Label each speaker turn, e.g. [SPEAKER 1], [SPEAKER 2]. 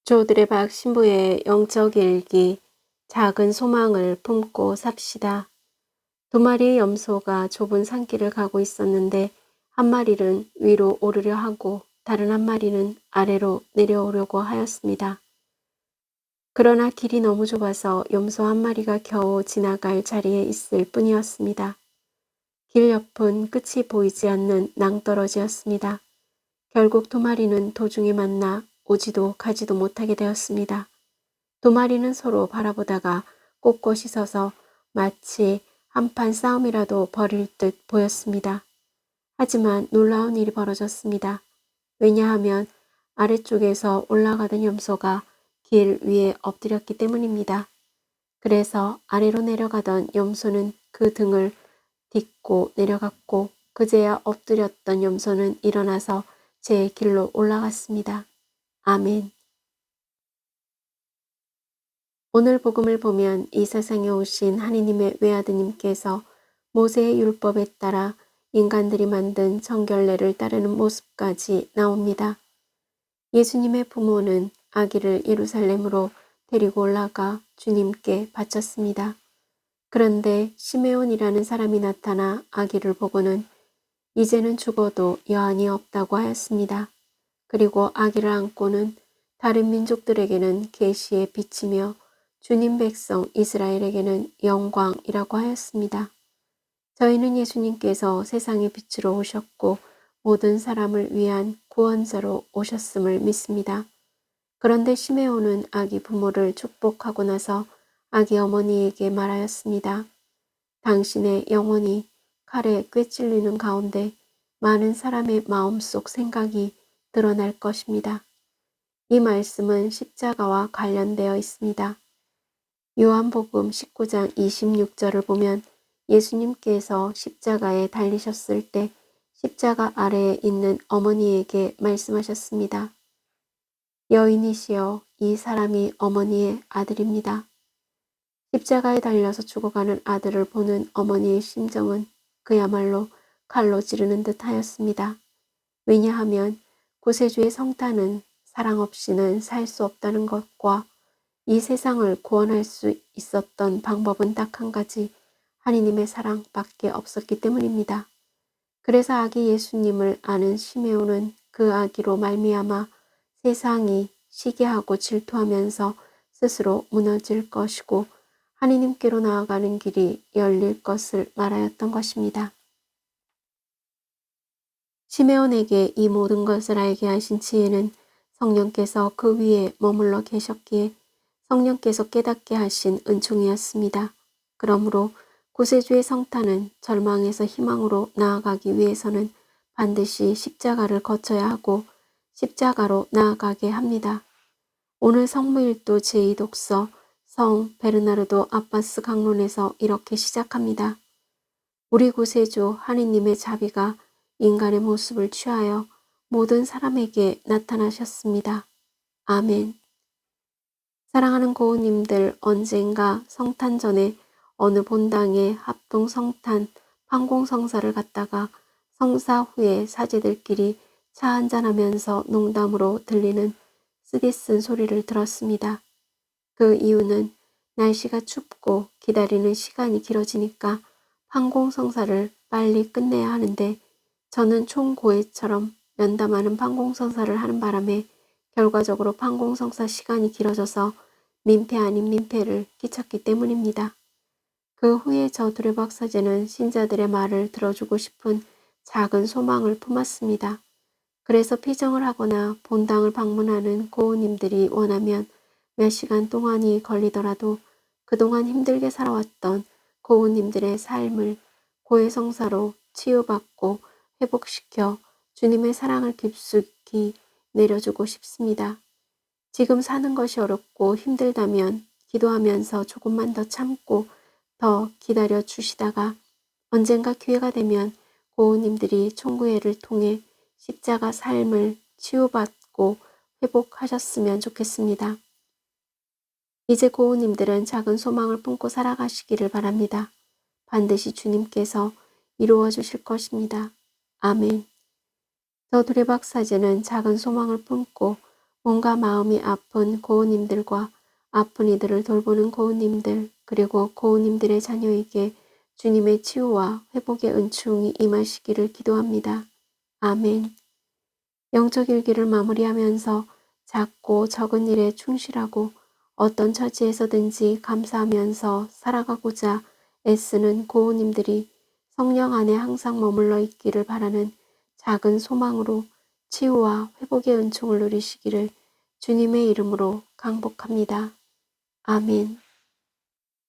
[SPEAKER 1] 조드레박 신부의 영적 일기, 작은 소망을 품고 삽시다. 두 마리의 염소가 좁은 산길을 가고 있었는데 한 마리는 위로 오르려 하고 다른 한 마리는 아래로 내려오려고 하였습니다. 그러나 길이 너무 좁아서 염소 한 마리가 겨우 지나갈 자리에 있을 뿐이었습니다. 길 옆은 끝이 보이지 않는 낭떠러지였습니다. 결국 두 마리는 도중에 만나 오지도 가지도 못하게 되었습니다. 두 마리는 서로 바라보다가 꼿꼿이 서서 마치 한판 싸움이라도 벌일 듯 보였습니다. 하지만 놀라운 일이 벌어졌습니다. 왜냐하면 아래쪽에서 올라가던 염소가 길 위에 엎드렸기 때문입니다. 그래서 아래로 내려가던 염소는 그 등을 딛고 내려갔고 그제야 엎드렸던 염소는 일어나서 제 길로 올라갔습니다. 아멘. 오늘 복음을 보면 이 세상에 오신 하느님의 외아드님께서 모세의 율법에 따라 인간들이 만든 정결례를 따르는 모습까지 나옵니다. 예수님의 부모는 아기를 예루살렘으로 데리고 올라가 주님께 바쳤습니다. 그런데 시메온이라는 사람이 나타나 아기를 보고는 이제는 죽어도 여한이 없다고 하였습니다. 그리고 아기를 안고는 다른 민족들에게는 계시의 빛이며 주님 백성 이스라엘에게는 영광이라고 하였습니다. 저희는 예수님께서 세상의 빛으로 오셨고 모든 사람을 위한 구원자로 오셨음을 믿습니다. 그런데 시메온은 아기 부모를 축복하고 나서 아기 어머니에게 말하였습니다. 당신의 영혼이 칼에 꿰찔리는 가운데 많은 사람의 마음속 생각이 드러날 것입니다. 이 말씀은 십자가와 관련되어 있습니다. 요한복음 19장 26절을 보면 예수님께서 십자가에 달리셨을 때 십자가 아래에 있는 어머니에게 말씀하셨습니다. 여인이시여, 이 사람이 어머니의 아들입니다. 십자가에 달려서 죽어가는 아들을 보는 어머니의 심정은 그야말로 칼로 찌르는 듯 하였습니다. 왜냐하면 구세주의 성탄은 사랑 없이는 살 수 없다는 것과 이 세상을 구원할 수 있었던 방법은 딱 한 가지, 하느님의 사랑밖에 없었기 때문입니다. 그래서 아기 예수님을 아는 시메온은 그 아기로 말미암아 세상이 시기하고 질투하면서 스스로 무너질 것이고 하느님께로 나아가는 길이 열릴 것을 말하였던 것입니다. 시메온에게 이 모든 것을 알게 하신 지혜는 성령께서 그 위에 머물러 계셨기에 성령께서 깨닫게 하신 은총이었습니다. 그러므로 구세주의 성탄은 절망에서 희망으로 나아가기 위해서는 반드시 십자가를 거쳐야 하고 십자가로 나아가게 합니다. 오늘 성무일도 제2독서 성 베르나르도 아바스 강론에서 이렇게 시작합니다. 우리 구세주 하느님의 자비가 인간의 모습을 취하여 모든 사람에게 나타나셨습니다. 아멘. 사랑하는 고우님들, 언젠가 성탄 전에 어느 본당에 합동 성탄 판공성사를 갖다가 성사 후에 사제들끼리 차 한잔하면서 농담으로 들리는 쓰디쓴 소리를 들었습니다. 그 이유는 날씨가 춥고 기다리는 시간이 길어지니까 판공성사를 빨리 끝내야 하는데 저는 총고해처럼 면담하는 판공성사를 하는 바람에 결과적으로 판공성사 시간이 길어져서 민폐 아닌 민폐를 끼쳤기 때문입니다. 그 후에 저 두레박 사제는 신자들의 말을 들어주고 싶은 작은 소망을 품었습니다. 그래서 피정을 하거나 본당을 방문하는 고우님들이 원하면 몇 시간 동안이 걸리더라도 그동안 힘들게 살아왔던 고우님들의 삶을 고해성사로 치유받고 회복시켜 주님의 사랑을 깊숙이 내려주고 싶습니다. 지금 사는 것이 어렵고 힘들다면 기도하면서 조금만 더 참고 더 기다려 주시다가 언젠가 기회가 되면 고우님들이 총구회를 통해 십자가 삶을 치유받고 회복하셨으면 좋겠습니다. 이제 고우님들은 작은 소망을 품고 살아가시기를 바랍니다. 반드시 주님께서 이루어 주실 것입니다. 아멘. 저 두레박 사제는 작은 소망을 품고 몸과 마음이 아픈 고우님들과 아픈 이들을 돌보는 고우님들, 그리고 고우님들의 자녀에게 주님의 치유와 회복의 은총이 임하시기를 기도합니다. 아멘. 영적 일기를 마무리하면서 작고 적은 일에 충실하고 어떤 처지에서든지 감사하면서 살아가고자 애쓰는 고우님들이 성령 안에 항상 머물러 있기를 바라는 작은 소망으로 치유와 회복의 은총을 누리시기를 주님의 이름으로 강복합니다. 아멘.